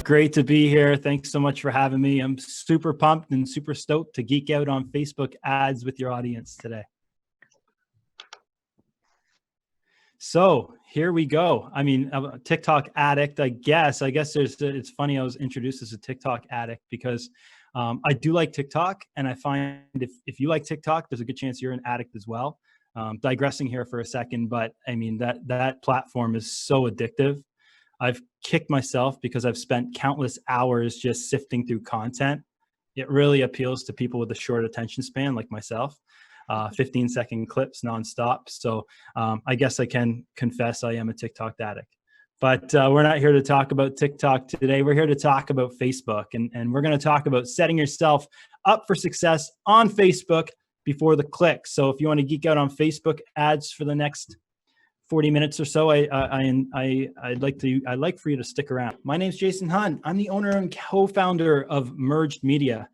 Great to be here. Thanks so much for having me. I'm super pumped and super stoked to geek out on Facebook ads with your audience today. So here we go. I mean, I'm a TikTok addict, I guess. It's funny I was introduced as a TikTok addict because I do like TikTok, and I find if you like TikTok, there's a good chance you're an addict as well. Digressing here for a second, but I mean, that platform is so addictive. I've kicked myself because I've spent countless hours just sifting through content. It really appeals to people with a short attention span like myself. 15-second clips nonstop. So I guess I can confess I am a TikTok addict. But we're not here to talk about TikTok today. We're here to talk about Facebook. And we're going to talk about setting yourself up for success on Facebook before the click. So if you want to geek out on Facebook ads for the next 40 minutes or so, I'd like for you to stick around. My name's Jason Hunt. I'm the owner and co-founder of Merged Media.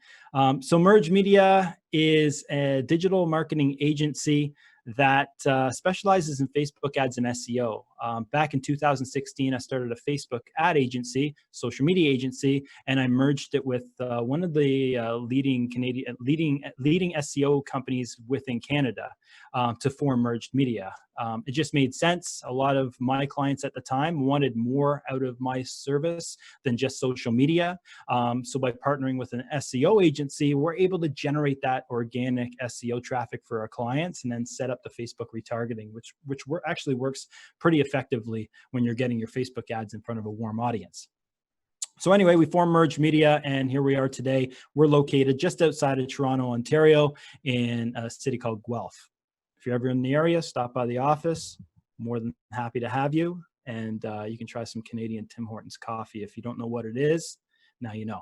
So Merged Media is a digital marketing agency that specializes in Facebook ads and SEO. Back in 2016, I started a Facebook ad agency, social media agency, and I merged it with one of the leading SEO companies within Canada to form Merged Media. It just made sense. A lot of my clients at the time wanted more out of my service than just social media. So by partnering with an SEO agency, we're able to generate that organic SEO traffic for our clients and then set up the Facebook retargeting, which actually works pretty effectively when you're getting your Facebook ads in front of a warm audience. So anyway, we formed Merged Media, and here we are today. We're located just outside of Toronto, Ontario, in a city called Guelph. If you're ever in the area, stop by the office. More than happy to have you. And you can try some Canadian Tim Hortons coffee. If you don't know what it is, now you know.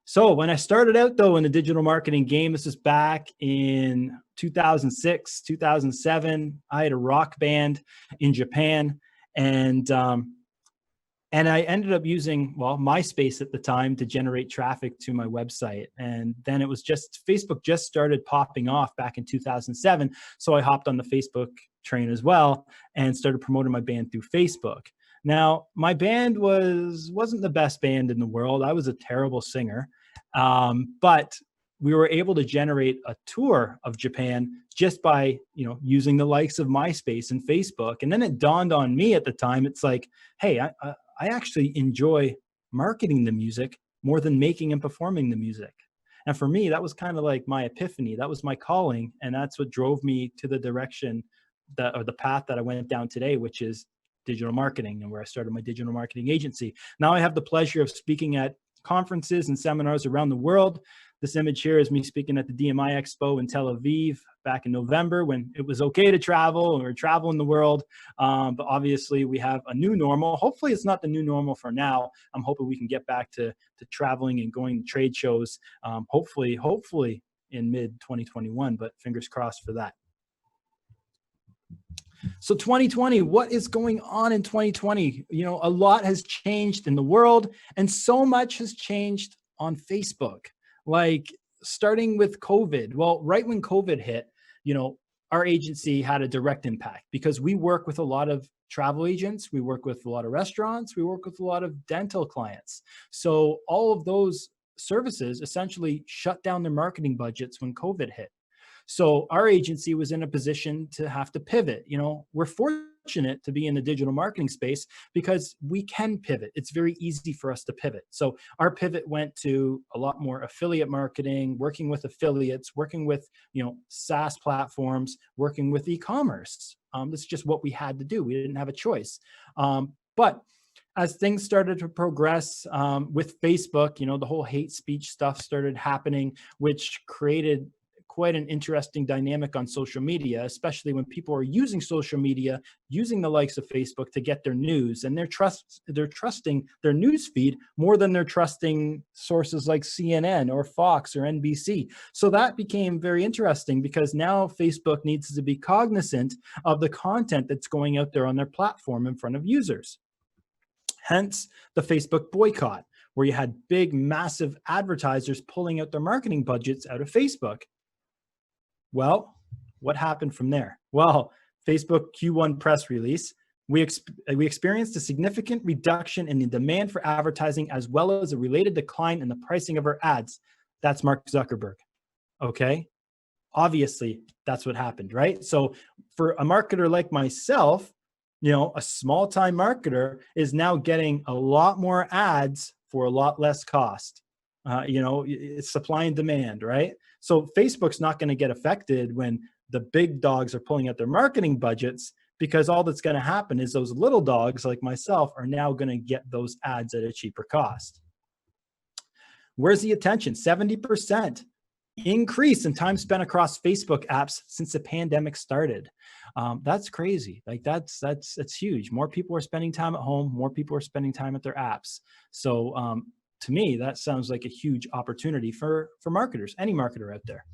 So when I started out, though, in the digital marketing game, this is back in 2006, 2007. I had a rock band in Japan, and I ended up using, MySpace at the time to generate traffic to my website. And then it was Facebook just started popping off back in 2007. So I hopped on the Facebook train as well and started promoting my band through Facebook. Now, my band wasn't the best band in the world. I was a terrible singer, but we were able to generate a tour of Japan just by, using the likes of MySpace and Facebook. And then it dawned on me at the time, it's like, hey, I actually enjoy marketing the music more than making and performing the music. And for me, that was kind of like my epiphany. That was my calling. And that's what drove me to the direction or the path that I went down today, which is digital marketing, and where I started my digital marketing agency. Now I have the pleasure of speaking at conferences and seminars around the world. This image here is me speaking at the DMI Expo in Tel Aviv back in November when it was okay to travel and we were traveling the world. But obviously we have a new normal. Hopefully it's not the new normal for now. I'm hoping we can get back to traveling and going to trade shows, hopefully in mid 2021, but fingers crossed for that. So 2020, what is going on in 2020? A lot has changed in the world, and so much has changed on Facebook. Like starting with COVID. Well, right when COVID hit, our agency had a direct impact because we work with a lot of travel agents, we work with a lot of restaurants, we work with a lot of dental clients. So all of those services essentially shut down their marketing budgets when COVID hit. So our agency was in a position to have to pivot. We're fortunate to be in the digital marketing space because we can pivot. It's very easy for us to pivot. So our pivot went to a lot more affiliate marketing, working with affiliates, working with, SaaS platforms, working with e-commerce. That's just what we had to do. We didn't have a choice. But as things started to progress with Facebook, the whole hate speech stuff started happening, which created quite an interesting dynamic on social media, especially when people are using social media, using the likes of Facebook to get their news, and they're trusting their news feed more than they're trusting sources like CNN or Fox or NBC. So that became very interesting because now Facebook needs to be cognizant of the content that's going out there on their platform in front of users. Hence the Facebook boycott, where you had big, massive advertisers pulling out their marketing budgets out of Facebook. Well, what happened from there? Well, Facebook Q1 press release, we experienced a significant reduction in the demand for advertising, as well as a related decline in the pricing of our ads. That's Mark Zuckerberg. Okay. Obviously, that's what happened, right? So for a marketer like myself, a small time marketer is now getting a lot more ads for a lot less cost. It's supply and demand, right? So Facebook's not going to get affected when the big dogs are pulling out their marketing budgets, because all that's going to happen is those little dogs like myself are now going to get those ads at a cheaper cost. Where's the attention? 70% increase in time spent across Facebook apps since the pandemic started. That's crazy. Like that's huge. More people are spending time at home. More people are spending time at their apps. So to me, that sounds like a huge opportunity for marketers, any marketer out there.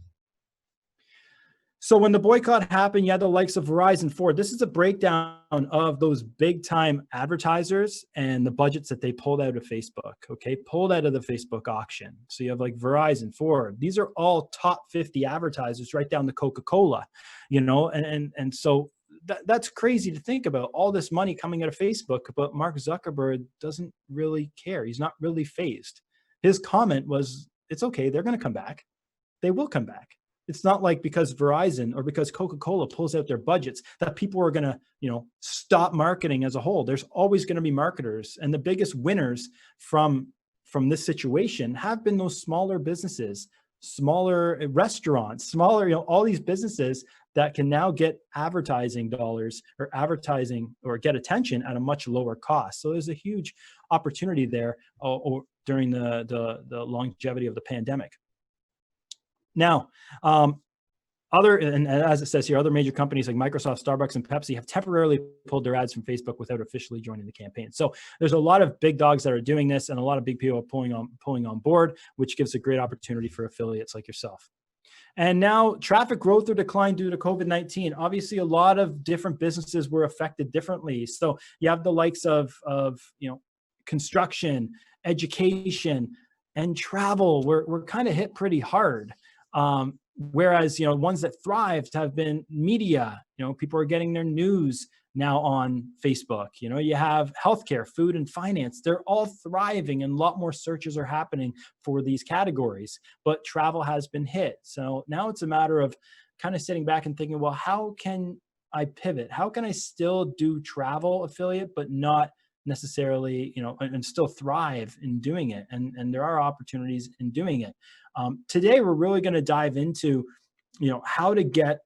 So when the boycott happened, you had the likes of Verizon, Ford. This is a breakdown of those big time advertisers and the budgets that they pulled out of Facebook, okay? Pulled out of the Facebook auction. So you have like Verizon, Ford. These are all top 50 advertisers right down to Coca-Cola, and so that's crazy to think about, all this money coming out of Facebook, but Mark Zuckerberg doesn't really care. He's not really fazed. His comment was, it's okay, they're going to come back. They will come back. It's not like because Verizon or because Coca-Cola pulls out their budgets that people are going to, stop marketing as a whole. There's always going to be marketers, and the biggest winners from this situation have been those smaller businesses, smaller restaurants, smaller, all these businesses that can now get advertising dollars or advertising or get attention at a much lower cost. So there's a huge opportunity there during the longevity of the pandemic. Now, and as it says here, other major companies like Microsoft, Starbucks, and Pepsi have temporarily pulled their ads from Facebook without officially joining the campaign. So there's a lot of big dogs that are doing this, and a lot of big people are pulling on board, which gives a great opportunity for affiliates like yourself. And now traffic growth or decline due to COVID-19. Obviously, a lot of different businesses were affected differently. So you have the likes of construction, education, and travel were kind of hit pretty hard. Whereas, ones that thrived have been media. People are getting their news now on Facebook. You have healthcare, food, and finance. They're all thriving, and a lot more searches are happening for these categories. But travel has been hit. So now it's a matter of kind of sitting back and thinking, well, how can I pivot? How can I still do travel affiliate, but not necessarily, and still thrive in doing it? And there are opportunities in doing it. Today, we're really going to dive into, how to get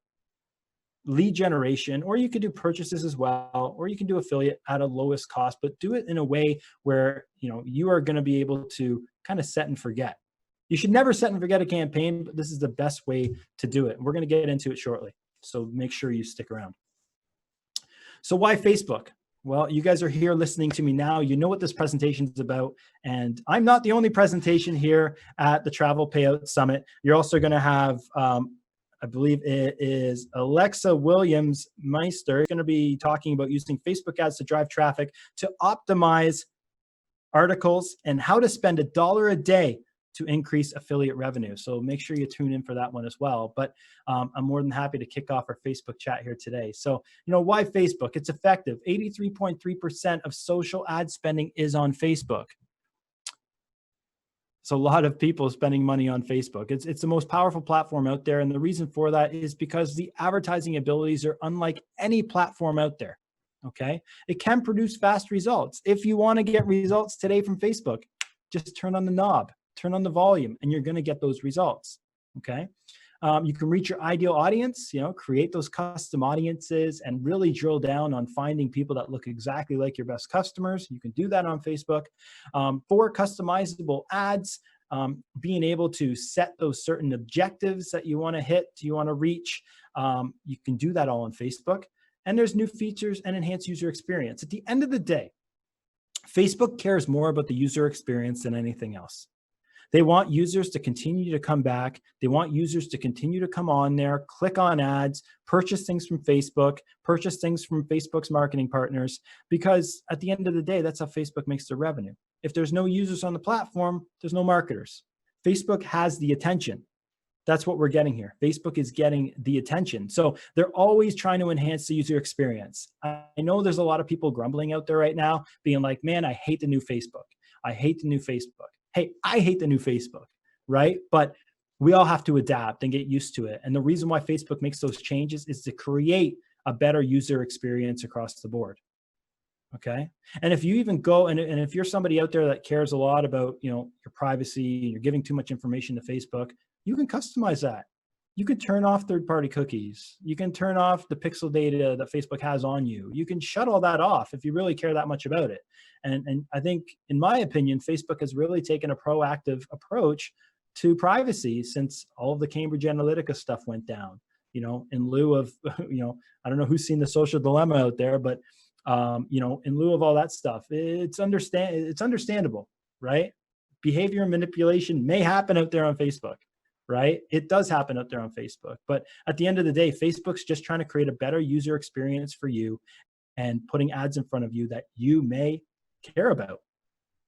lead generation, or you could do purchases as well, or you can do affiliate at a lowest cost, but do it in a way where, you are going to be able to kind of set and forget. You should never set and forget a campaign, but this is the best way to do it. We're going to get into it shortly. So make sure you stick around. So why Facebook? Well, you guys are here listening to me now. You know what this presentation is about. And I'm not the only presentation here at the Travel Payout Summit. You're also going to have, I believe it is Alexa Williams-Meister, going to be talking about using Facebook ads to drive traffic to optimize articles and how to spend $1 a day to increase affiliate revenue. So make sure you tune in for that one as well. But I'm more than happy to kick off our Facebook chat here today. So, why Facebook? It's effective. 83.3% of social ad spending is on Facebook. So a lot of people spending money on Facebook. It's the most powerful platform out there. And the reason for that is because the advertising abilities are unlike any platform out there. Okay. It can produce fast results. If you want to get results today from Facebook, just turn on the knob. Turn on the volume, and you're going to get those results. Okay. You can reach your ideal audience, create those custom audiences and really drill down on finding people that look exactly like your best customers. You can do that on Facebook. For customizable ads, being able to set those certain objectives that you want to hit, you want to reach, you can do that all on Facebook. And there's new features and enhanced user experience. At the end of the day, Facebook cares more about the user experience than anything else. They want users to continue to come back. They want users to continue to come on there, click on ads, purchase things from Facebook, purchase things from Facebook's marketing partners, because at the end of the day, that's how Facebook makes their revenue. If there's no users on the platform, there's no marketers. Facebook has the attention. That's what we're getting here. Facebook is getting the attention. So they're always trying to enhance the user experience. I know there's a lot of people grumbling out there right now being like, man, I hate the new Facebook. I hate the new Facebook. Hey, I hate the new Facebook, right? But we all have to adapt and get used to it. And the reason why Facebook makes those changes is to create a better user experience across the board. Okay. And if you even go and if you're somebody out there that cares a lot about, your privacy and you're giving too much information to Facebook, you can customize that. You can turn off third-party cookies. You can turn off the pixel data that Facebook has on you. You can shut all that off if you really care that much about it. And I think, in my opinion, Facebook has really taken a proactive approach to privacy since all of the Cambridge Analytica stuff went down. In lieu of, I don't know who's seen The Social Dilemma out there, but in lieu of all that stuff, it's understandable, right? Behavior manipulation may happen out there on Facebook, right? It does happen out there on Facebook. But at the end of the day, Facebook's just trying to create a better user experience for you and putting ads in front of you that you may care about.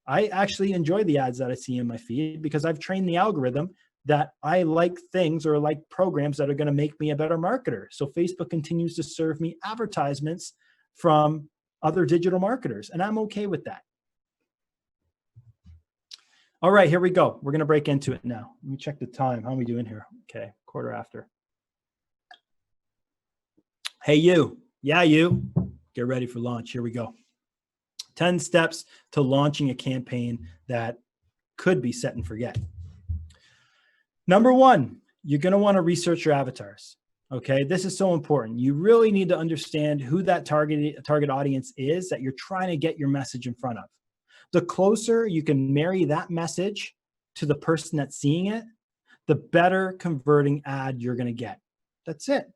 I actually enjoy the ads that I see in my feed because I've trained the algorithm that I like things or like programs that are going to make me a better marketer. So Facebook continues to serve me advertisements from other digital marketers, and I'm okay with that. All right, here we go. We're going to break into it now. Let me check the time. How are we doing here? Okay, quarter after. Hey, you. Yeah, you. Get ready for launch. Here we go. 10 steps to launching a campaign that could be set and forget. Number one, you're going to want to research your avatars. Okay, this is so important. You really need to understand who that target audience is that you're trying to get your message in front of. The closer you can marry that message to the person that's seeing it, the better converting ad you're going to get. That's it.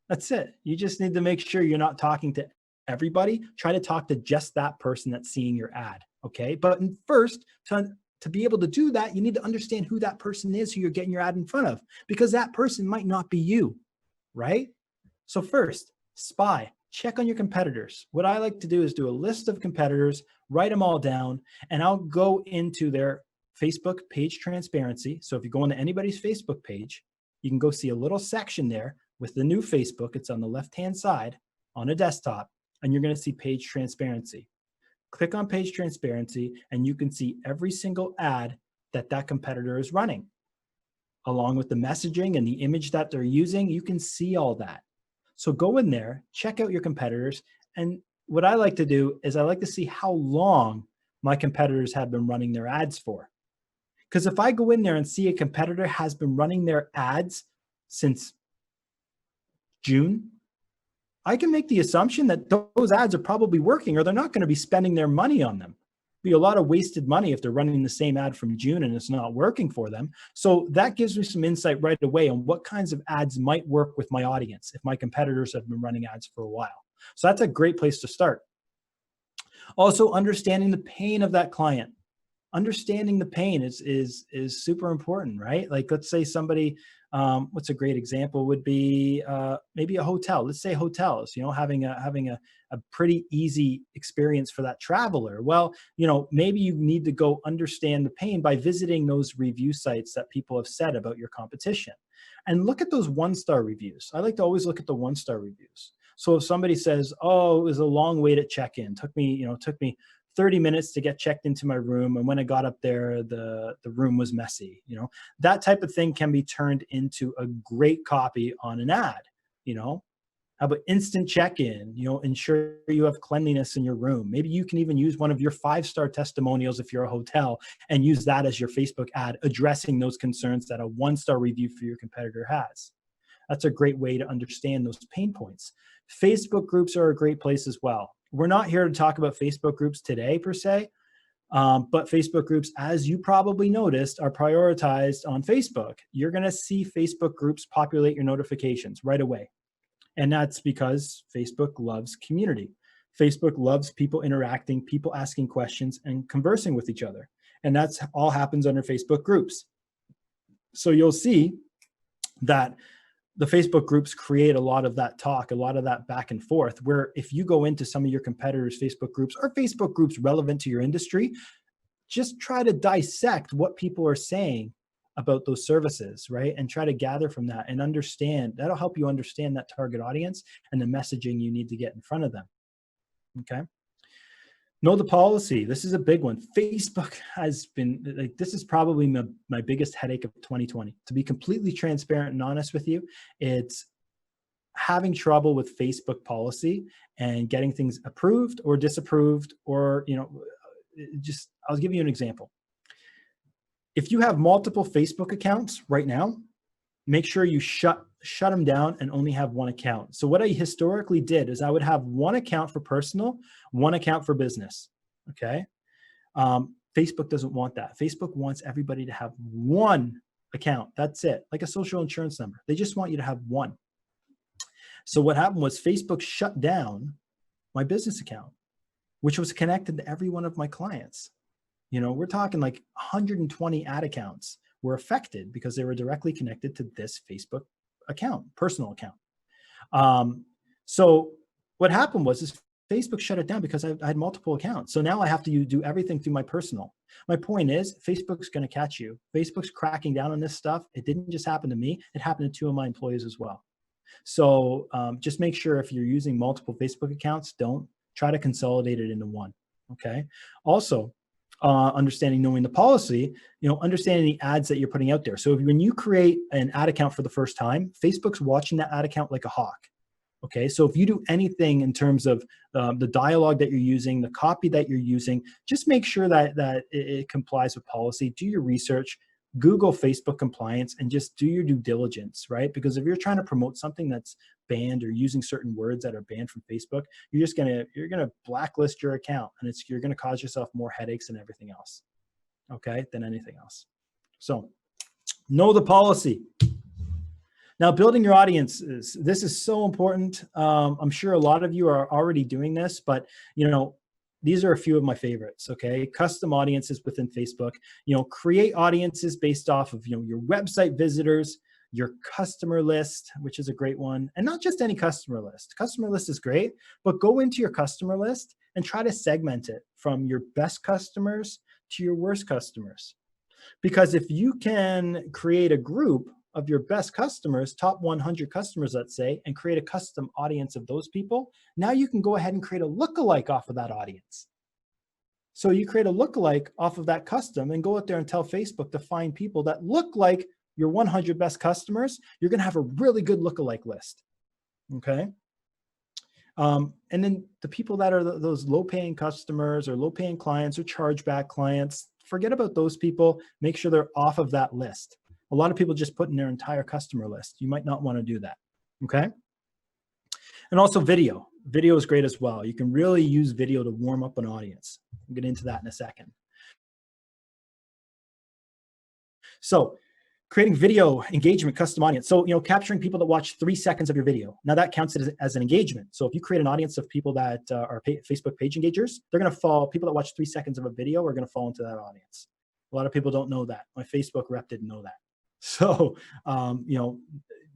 That's it. You just need to make sure you're not talking to everybody. Try to talk to just that person that's seeing your ad. Okay, but first, to be able to do that, you need to understand who that person is who you're getting your ad in front of, because that person might not be you, right? So first, spy. Check on your competitors. What I like to do is do a list of competitors, write them all down, and I'll go into their Facebook page transparency. So if you go into anybody's Facebook page, you can go see a little section there with the new Facebook. It's on the left-hand side on a desktop, and you're going to see page transparency. Click on page transparency, and you can see every single ad that that competitor is running. Along with the messaging and the image that they're using, you can see all that. So go in there, check out your competitors. And what I like to do is I like to see how long my competitors have been running their ads for. Because if I go in there and see a competitor has been running their ads since June, I can make the assumption that those ads are probably working, or they're not going to be spending their money on them. Be a lot of wasted money if they're running the same ad from June and it's not working for them. So that gives me some insight right away on what kinds of ads might work with my audience if my competitors have been running ads for a while. So that's a great place to start. Also, understanding the pain of that client. Understanding the pain is super important, right? Like, let's say somebody, what's a great example would be maybe a hotel. Let's say hotels, having a pretty easy experience for that traveler. Well, maybe you need to go understand the pain by visiting those review sites that people have said about your competition, and look at those 1-star reviews. I like to always look at the 1-star reviews. So if somebody says, "Oh, it was a long wait at check-in. Took me 30 minutes to get checked into my room, and when I got up there, the room was messy," that type of thing can be turned into a great copy on an ad. How about instant check-in? Ensure you have cleanliness in your room. Maybe you can even use one of your 5-star testimonials if you're a hotel and use that as your Facebook ad, addressing those concerns that a 1-star review for your competitor has. That's a great way to understand those pain points. Facebook groups are a great place as well. We're not here to talk about Facebook groups today per se, but Facebook groups, as you probably noticed, are prioritized on Facebook. You're going to see Facebook groups populate your notifications right away. And that's because Facebook loves community. Facebook loves people interacting, people asking questions and conversing with each other. And that's all happens under Facebook groups. So you'll see that the Facebook groups create a lot of that talk, a lot of that back and forth, where if you go into some of your competitors' Facebook groups or Facebook groups relevant to your industry, just try to dissect what people are saying about those services, right? And try to gather from that and understand. That'll help you understand that target audience and the messaging you need to get in front of them. Okay. Know the policy. This is a big one. Facebook has been like, this is probably my biggest headache of 2020. To be completely transparent and honest with you, it's having trouble with Facebook policy and getting things approved or disapproved, or, just, I'll give you an example. If you have multiple Facebook accounts right now, make sure you shut them down and only have one account. So what I historically did is I would have one account for personal, one account for business. Okay. Facebook doesn't want that. Facebook wants everybody to have one account. That's it. Like a social insurance number. They just want you to have one. So what happened was Facebook shut down my business account, which was connected to every one of my clients. We're talking like 120 ad accounts were affected because they were directly connected to this Facebook account, personal account. So what happened was Facebook shut it down because I had multiple accounts. So now I have to do everything through my personal. My point is, Facebook's going to catch you. Facebook's cracking down on this stuff. It didn't just happen to me. It happened to 2 of my employees as well. So just make sure if you're using multiple Facebook accounts, don't try to consolidate it into one. Okay. Also, knowing the policy, understanding the ads that you're putting out there. So when you create an ad account for the first time, Facebook's watching that ad account like a hawk. Okay. So if you do anything in terms of the dialogue that you're using, the copy that you're using, just make sure that it complies with policy. Do your research, Google Facebook compliance, and just do your due diligence, right? Because if you're trying to promote something that's banned or using certain words that are banned from Facebook, you're gonna blacklist your account, and you're gonna cause yourself more headaches and everything else, okay, than anything else. So know the policy. Now, building your audiences. This is so important. I'm sure a lot of you are already doing this, but these are a few of my favorites. Okay. Custom audiences within Facebook, create audiences based off of, your website visitors, your customer list, which is a great one. And not just any customer list. Customer list is great, but go into your customer list and try to segment it from your best customers to your worst customers. Because if you can create a group of your best customers, top 100 customers, let's say, and create a custom audience of those people, now you can go ahead and create a lookalike off of that audience. So you create a lookalike off of that custom and go out there and tell Facebook to find people that look like your 100 best customers. You're going to have a really good lookalike list. Okay. And then the people that are those low-paying customers or low-paying clients or chargeback clients, forget about those people. Make sure they're off of that list. A lot of people just put in their entire customer list. You might not want to do that. Okay. And also video. Video is great as well. You can really use video to warm up an audience. We'll get into that in a second. So creating video engagement, custom audience. So, capturing people that watch 3 seconds of your video. Now that counts as an engagement. So if you create an audience of people that are Facebook page engagers, they're going to fall, people that watch 3 seconds of a video are going to fall into that audience. A lot of people don't know that. My Facebook rep didn't know that. So,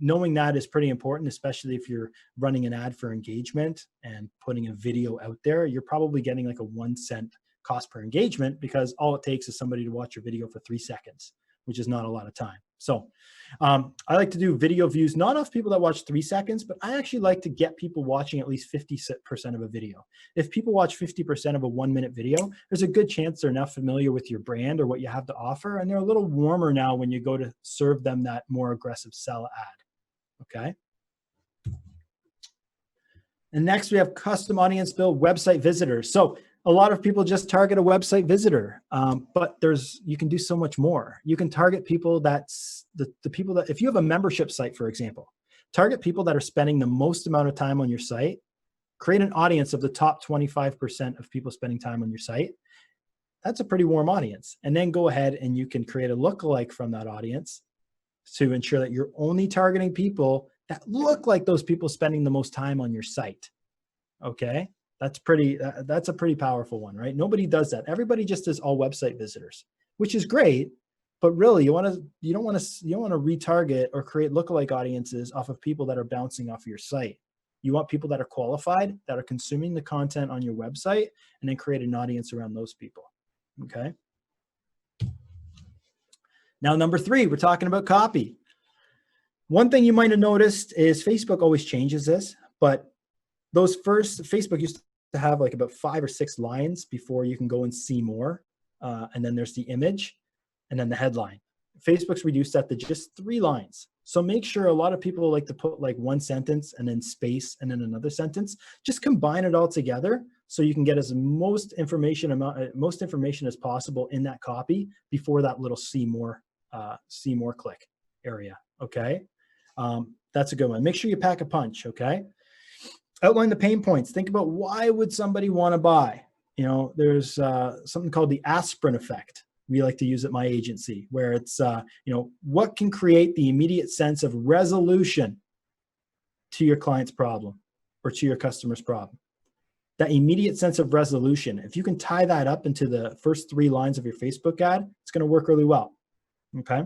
knowing that is pretty important, especially if you're running an ad for engagement and putting a video out there. You're probably getting like a 1 cent cost per engagement because all it takes is somebody to watch your video for 3 seconds, which is not a lot of time. So I like to do video views, not off people that watch 3 seconds, but I actually like to get people watching at least 50% of a video. If people watch 50% of a 1 minute video, there's a good chance they're now familiar with your brand or what you have to offer. And they're a little warmer now when you go to serve them that more aggressive sell ad. Okay. And next we have custom audience build website visitors. So a lot of people just target a website visitor, but you can do so much more. You can target people that's the people that, if you have a membership site, for example, target people that are spending the most amount of time on your site, create an audience of the top 25% of people spending time on your site. That's a pretty warm audience. And then go ahead and you can create a lookalike from that audience to ensure that you're only targeting people that look like those people spending the most time on your site. Okay. That's a pretty powerful one, right? Nobody does that. Everybody just does all website visitors, which is great, but really you don't want to retarget or create lookalike audiences off of people that are bouncing off of your site. You want people that are qualified, that are consuming the content on your website, and then create an audience around those people. Okay. Now, number 3, we're talking about copy. One thing you might have noticed is Facebook always changes this, but those first, Facebook used to have like about 5 or 6 lines before you can go and see more. And then there's the image and then the headline. Facebook's reduced that to just 3 lines. So make sure, a lot of people like to put like one sentence and then space and then another sentence. Just combine it all together so you can get as most information as possible in that copy before that little see more click area. Okay. That's a good one. Make sure you pack a punch. Okay. Outline the pain points. Think about, why would somebody want to buy? You know, there's something called the aspirin effect. We like to use at my agency, where it's, you know, what can create the immediate sense of resolution to your client's problem or to your customer's problem. That immediate sense of resolution, if you can tie that up into the first 3 lines of your Facebook ad, it's going to work really well. Okay.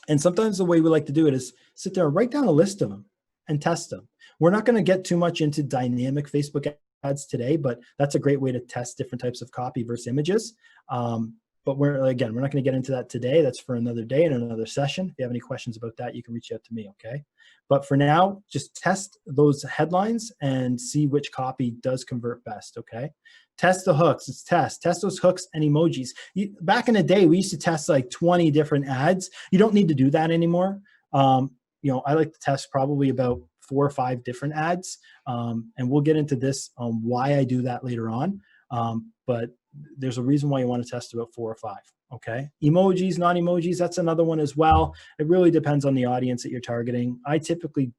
And sometimes the way we like to do it is sit there and write down a list of them and test them. We're not going to get too much into dynamic Facebook ads today, but that's a great way to test different types of copy versus images. But we're not going to get into that today. That's for another day and another session. If you have any questions about that, you can reach out to me, okay? But for now, just test those headlines and see which copy does convert best, okay? Test the hooks. It's test those hooks and emojis. Back in the day, we used to test like 20 different ads. You don't need to do that anymore. You know, I like to test probably about 4 or 5 different ads. And we'll get into this on why I do that later on. But there's a reason why you want to test about 4 or 5. Okay. Emojis, non-emojis, that's another one as well. It really depends on the audience that you're targeting. I typically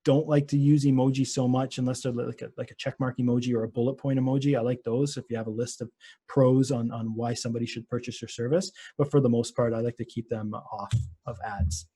don't like to use emojis so much unless they're like a check mark emoji or a bullet point emoji. I like those if you have a list of pros on why somebody should purchase your service. But for the most part, I like to keep them off of ads.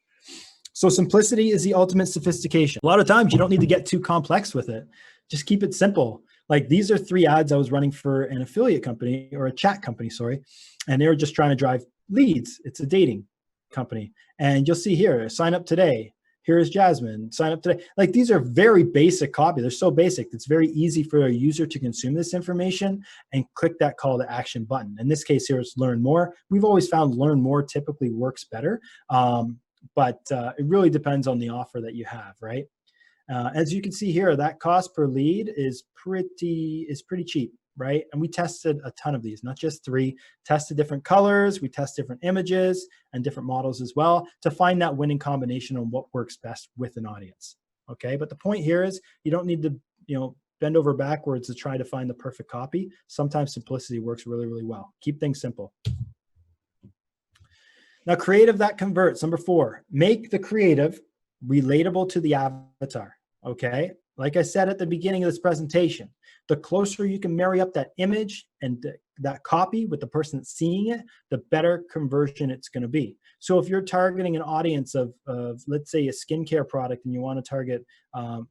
So simplicity is the ultimate sophistication. A lot of times you don't need to get too complex with it. Just keep it simple. Like, these are 3 ads I was running for an affiliate company, or a chat company, sorry. And they were just trying to drive leads. It's a dating company. And you'll see here, sign up today. Here is Jasmine, sign up today. Like, these are very basic copy. They're so basic. It's very easy for a user to consume this information and click that call to action button. In this case here, it's learn more. We've always found learn more typically works better. But it really depends on the offer that you have, right? As you can see here, that cost per lead is pretty cheap, right? And we tested a ton of these, not just 3, tested different colors, we test different images and different models as well to find that winning combination on what works best with an audience. Okay, but the point here is you don't need to, you know, bend over backwards to try to find the perfect copy. Sometimes simplicity works really, really well. Keep things simple. Now, creative that converts. Number 4, make the creative relatable to the avatar. Okay. Like I said at the beginning of this presentation, the closer you can marry up that image and that copy with the person that's seeing it, the better conversion it's going to be. So if you're targeting an audience of let's say a skincare product, and you want to target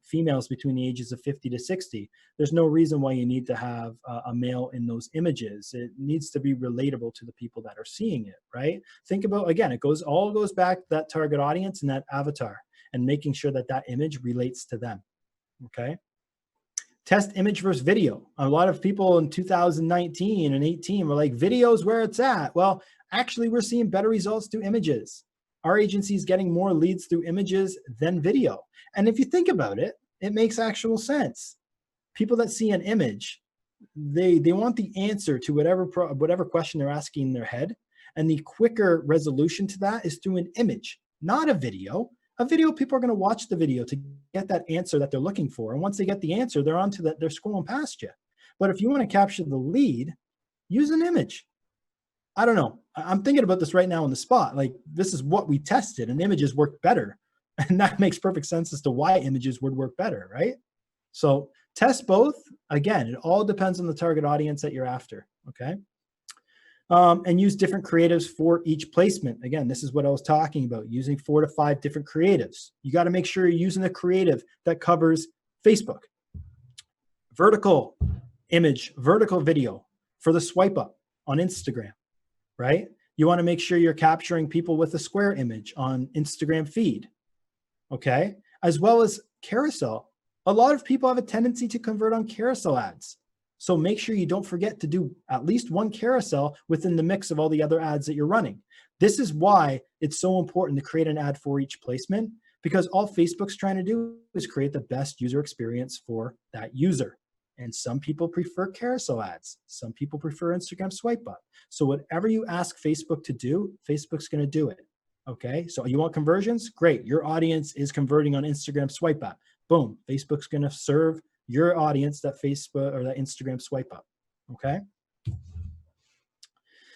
females between the ages of 50 to 60, there's no reason why you need to have a male in those images. It needs to be relatable to the people that are seeing it, right? Think about, again, it all goes back to that target audience and that avatar, and making sure that that image relates to them. Okay. Test image versus video. A lot of people in 2019 and 18 were like, video's where it's at. Well, actually, we're seeing better results through images. Our agency is getting more leads through images than video. And if you think about it, it makes actual sense. People that see an image, they want the answer to whatever question they're asking in their head. And the quicker resolution to that is through an image, not a video. A video, people are going to watch the video to get that answer that they're looking for. And once they get the answer, they're on to that, they're scrolling past you. But if you want to capture the lead, use an image. I don't know. I'm thinking about this right now on the spot. Like, this is what we tested, and images work better. And that makes perfect sense as to why images would work better, right? So test both. Again, it all depends on the target audience that you're after, okay? And use different creatives for each placement. Again, this is what I was talking about, using 4 to 5 different creatives. You got to make sure you're using a creative that covers Facebook, vertical image, vertical video for the swipe up on Instagram, right? You want to make sure you're capturing people with a square image on Instagram feed, okay? As well as carousel. A lot of people have a tendency to convert on carousel ads. So make sure you don't forget to do at least one carousel within the mix of all the other ads that you're running. This is why it's so important to create an ad for each placement, because all Facebook's trying to do is create the best user experience for that user. And some people prefer carousel ads. Some people prefer Instagram swipe up. So whatever you ask Facebook to do, Facebook's going to do it. Okay. So you want conversions? Great. Your audience is converting on Instagram swipe up. Boom. Facebook's going to serve your audience that Facebook or that Instagram swipe up. Okay.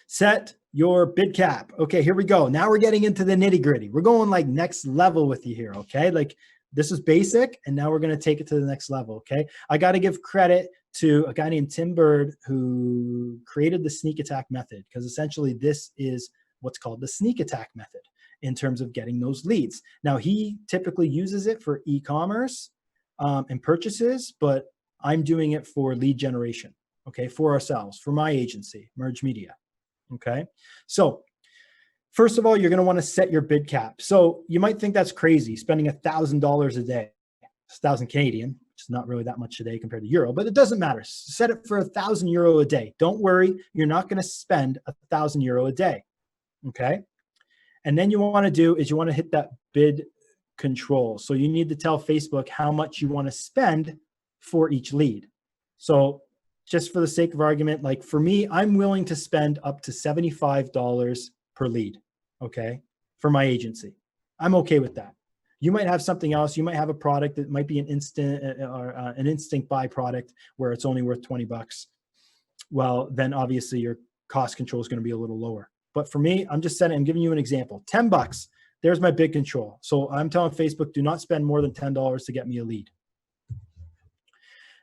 Set your bid cap. Okay, here we go. Now we're getting into the nitty gritty. We're going like next level with you here. Okay. Like this is basic and now we're going to take it to the next level. Okay. I got to give credit to a guy named Tim Bird who created the sneak attack method, because essentially this is what's called the sneak attack method in terms of getting those leads. Now he typically uses it for e-commerce and purchases, but I'm doing it for lead generation. Okay. For ourselves, for my agency, Merge Media. Okay. So first of all, you're going to want to set your bid cap. So you might think that's crazy, spending $1,000 a day. It's 1,000 Canadian, which is not really that much today compared to euro, but it doesn't matter. Set it for €1,000 a day. Don't worry. You're not going to spend €1,000 a day. Okay. And then you want to do is you want to hit that bid control. So you need to tell Facebook how much you want to spend for each lead. So just for the sake of argument, like for me, I'm willing to spend up to $75 per lead, okay, for my agency. I'm okay with that. You might have something else. You might have a product that might be an instant or an instinct buy product where it's only worth 20 bucks. Well, then obviously your cost control is going to be a little lower. But for me, I'm giving you an example. 10 bucks, there's my bid control. So I'm telling Facebook, do not spend more than $10 to get me a lead.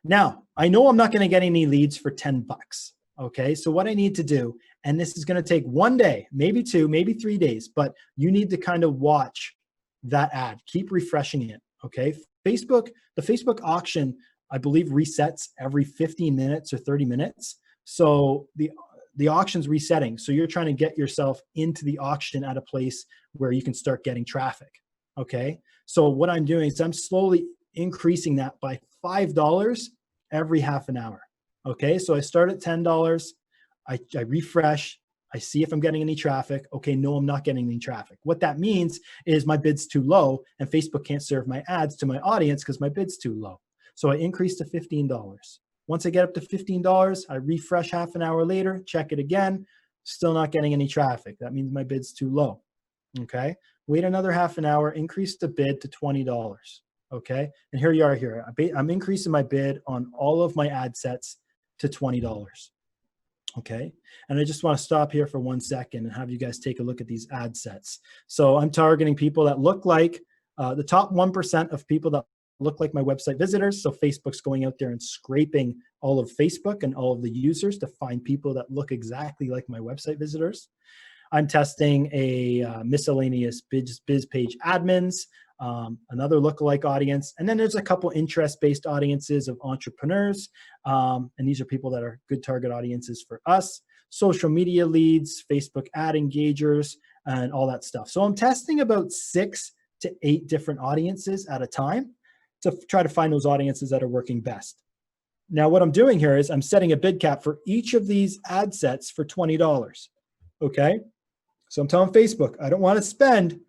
Now, I know I'm not going to get any leads for 10 bucks. Okay. So what I need to do, and this is going to take one day, maybe 2, maybe 3 days, but you need to kind of watch that ad, keep refreshing it. Okay. The Facebook auction, I believe resets every 15 minutes or 30 minutes. So the auction's resetting. So you're trying to get yourself into the auction at a place where you can start getting traffic. Okay. So what I'm doing is I'm slowly increasing that by $5 every half an hour. Okay. So I start at $10. I refresh. I see if I'm getting any traffic. Okay. No, I'm not getting any traffic. What that means is my bid's too low and Facebook can't serve my ads to my audience because my bid's too low. So I increase to $15. Once I get up to $15, I refresh half an hour later, check it again, still not getting any traffic. That means my bid's too low. Okay. Wait another half an hour, increase the bid to $20. Okay. And here you are here. I'm increasing my bid on all of my ad sets to $20. Okay. And I just want to stop here for 1 second and have you guys take a look at these ad sets. So I'm targeting people that look like the top 1% of people that look like my website visitors. So Facebook's going out there and scraping all of Facebook and all of the users to find people that look exactly like my website visitors. I'm testing a miscellaneous biz page admins, another lookalike audience. And then there's a couple interest-based audiences of entrepreneurs. And these are people that are good target audiences for us. Social media leads, Facebook ad engagers, and all that stuff. So I'm testing about 6 to 8 different audiences at a time to try to find those audiences that are working best. Now, what I'm doing here is I'm setting a bid cap for each of these ad sets for $20. Okay. So I'm telling Facebook, I don't want to spend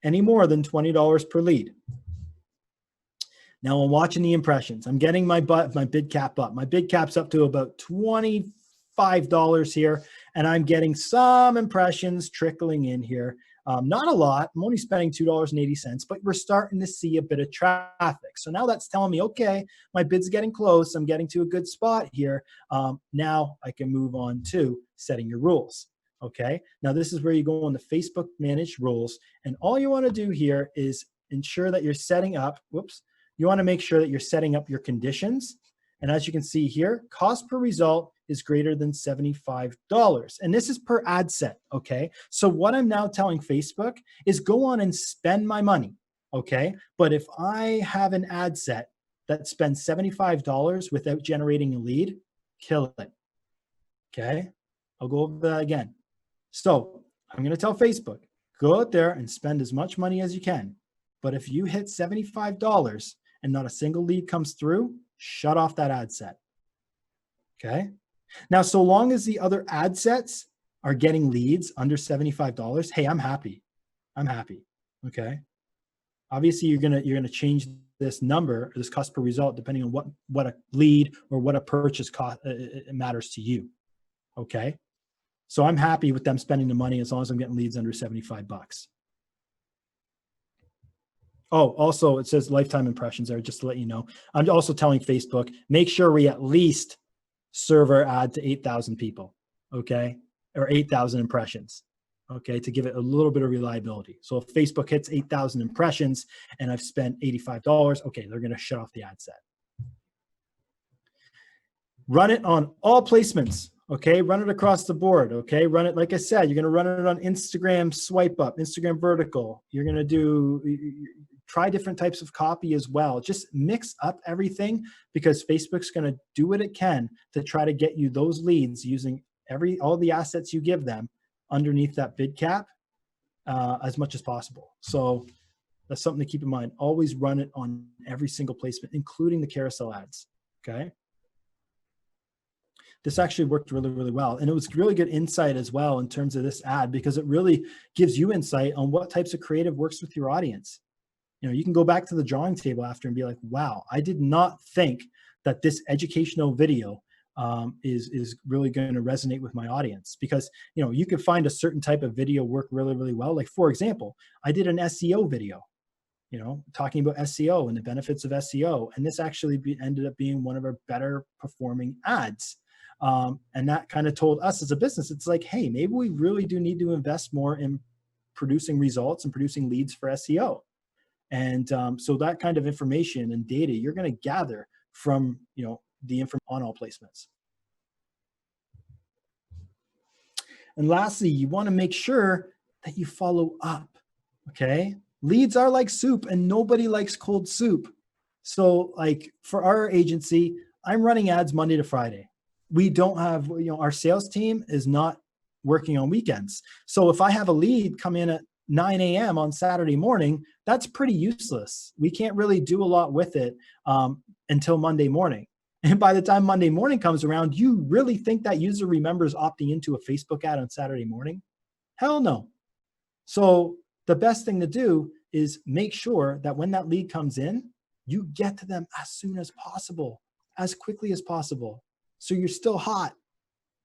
any more than $20 per lead. Now I'm watching the impressions. I'm getting my bid cap up. My bid cap's up to about $25 here, and I'm getting some impressions trickling in here. Not a lot. I'm only spending $2.80, but we're starting to see a bit of traffic. So now that's telling me, okay, my bid's getting close. I'm getting to a good spot here. Now I can move on to setting your rules. Okay. Now this is where you go on the Facebook managed rules. And all you want to do here is ensure that you're setting up, you want to make sure that you're setting up your conditions. And as you can see here, cost per result is greater than $75. And this is per ad set. Okay. So what I'm now telling Facebook is go on and spend my money. Okay. But if I have an ad set that spends $75 without generating a lead, kill it. Okay. I'll go over that again. So I'm going to tell Facebook, go out there and spend as much money as you can. But if you hit $75 and not a single lead comes through, shut off that ad set. Okay. Now, so long as the other ad sets are getting leads under $75, hey, I'm happy. I'm happy. Okay. Obviously, you're gonna change this number, this cost per result, depending on what a lead or what a purchase cost it matters to you. Okay. So I'm happy with them spending the money as long as I'm getting leads under 75 bucks. Oh, also it says lifetime impressions there, just to let you know. I'm also telling Facebook, make sure we at least serve our ad to 8,000 people, okay? Or 8,000 impressions, okay? To give it a little bit of reliability. So if Facebook hits 8,000 impressions and I've spent $85, okay, they're gonna shut off the ad set. Run it on all placements, okay? Run it across the board, okay? Run it, like I said, you're gonna run it on Instagram swipe up, Instagram vertical. You're gonna try different types of copy as well. Just mix up everything, because Facebook's gonna do what it can to try to get you those leads using all the assets you give them underneath that bid cap as much as possible. So that's something to keep in mind. Always run it on every single placement, including the carousel ads, okay? This actually worked really, really well. And it was really good insight as well in terms of this ad, because it really gives you insight on what types of creative works with your audience. You know, you can go back to the drawing table after and be like, wow, I did not think that this educational video is really going to resonate with my audience. Because, you know, you could find a certain type of video work really, really well. Like, for example, I did an SEO video, you know, talking about SEO and the benefits of SEO. And this actually ended up being one of our better performing ads. And that kind of told us as a business, it's like, hey, maybe we really do need to invest more in producing results and producing leads for SEO. And so that kind of information and data you're going to gather from, you know, the information on all placements. And lastly, you want to make sure that you follow up. Okay. Leads are like soup, and nobody likes cold soup. So like for our agency, I'm running ads Monday to Friday. We don't have, you know, our sales team is not working on weekends. So if I have a lead come in at 9 a.m. on Saturday morning, that's pretty useless. We can't really do a lot with it until Monday morning. And by the time Monday morning comes around, you really think that user remembers opting into a Facebook ad on Saturday morning? Hell no. So the best thing to do is make sure that when that lead comes in, you get to them as soon as possible, as quickly as possible. So you're still hot.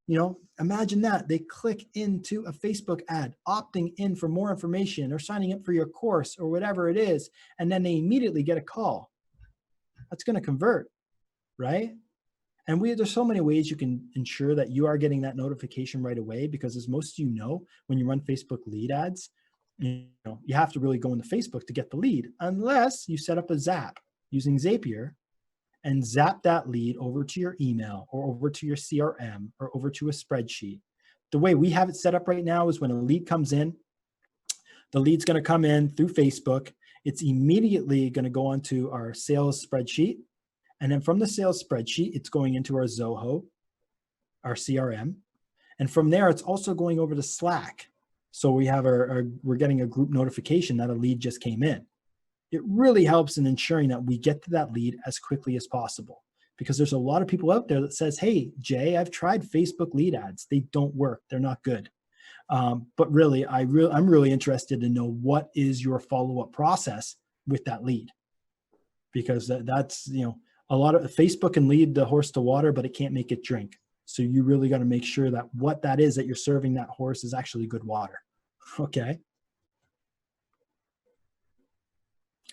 You know, imagine that they click into a Facebook ad, opting in for more information or signing up for your course or whatever it is, and then they immediately get a call. That's going to convert, right? And there's so many ways you can ensure that you are getting that notification right away, because as most of you know, when you run Facebook lead ads, you know, you have to really go into Facebook to get the lead, unless you set up a Zap using Zapier and zap that lead over to your email or over to your CRM or over to a spreadsheet. The way we have it set up right now is when a lead comes in, the lead's going to come in through Facebook. It's immediately going to go onto our sales spreadsheet. And then from the sales spreadsheet, it's going into our Zoho, our CRM. And from there, it's also going over to Slack. So we have we're getting a group notification that a lead just came in. It really helps in ensuring that we get to that lead as quickly as possible, because there's a lot of people out there that says, hey, Jay, I've tried Facebook lead ads. They don't work. They're not good. But really, I'm really interested to know what is your follow-up process with that lead, because that's, you know, a lot of Facebook can lead the horse to water, but it can't make it drink. So you really got to make sure that what that is that you're serving that horse is actually good water. Okay.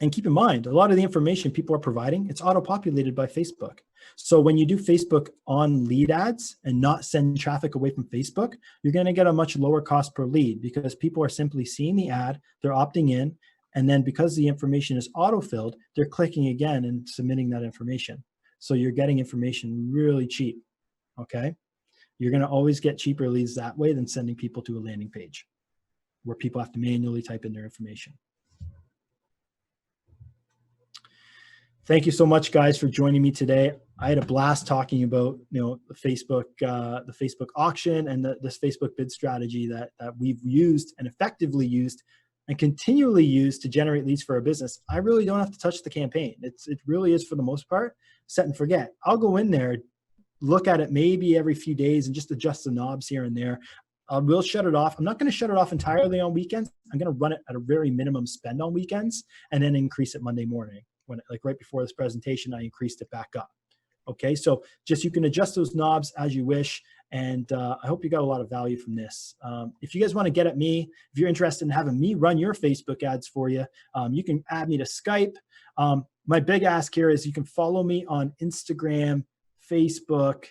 And keep in mind, a lot of the information people are providing, it's auto-populated by Facebook. So when you do Facebook on lead ads and not send traffic away from Facebook, you're going to get a much lower cost per lead, because people are simply seeing the ad, they're opting in, and then because the information is auto-filled, they're clicking again and submitting that information. So you're getting information really cheap, okay? You're going to always get cheaper leads that way than sending people to a landing page where people have to manually type in their information. Thank you so much, guys, for joining me today. I had a blast talking about, you know, the Facebook auction and this Facebook bid strategy that we've used and effectively used and continually use to generate leads for our business. I really don't have to touch the campaign. It really is, for the most part, set and forget. I'll go in there, look at it maybe every few days and just adjust the knobs here and there. I will shut it off. I'm not going to shut it off entirely on weekends. I'm going to run it at a very minimum spend on weekends and then increase it Monday morning. When, like right before this presentation, I increased it back up. Okay, so just you can adjust those knobs as you wish. And I hope you got a lot of value from this. If you guys want to get at me, if you're interested in having me run your Facebook ads for you, you can add me to Skype. My big ask here is you can follow me on Instagram, Facebook,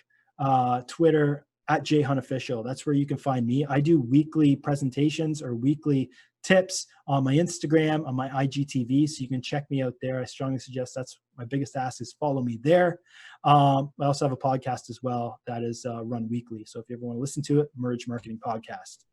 Twitter, at jhuntofficial. That's where you can find me. I do weekly presentations or weekly tips on my Instagram, on my IGTV, so you can check me out there. I strongly suggest that's my biggest ask is follow me there. I also have a podcast as well that is run weekly. So if you ever want to listen to it, Merge Marketing Podcast.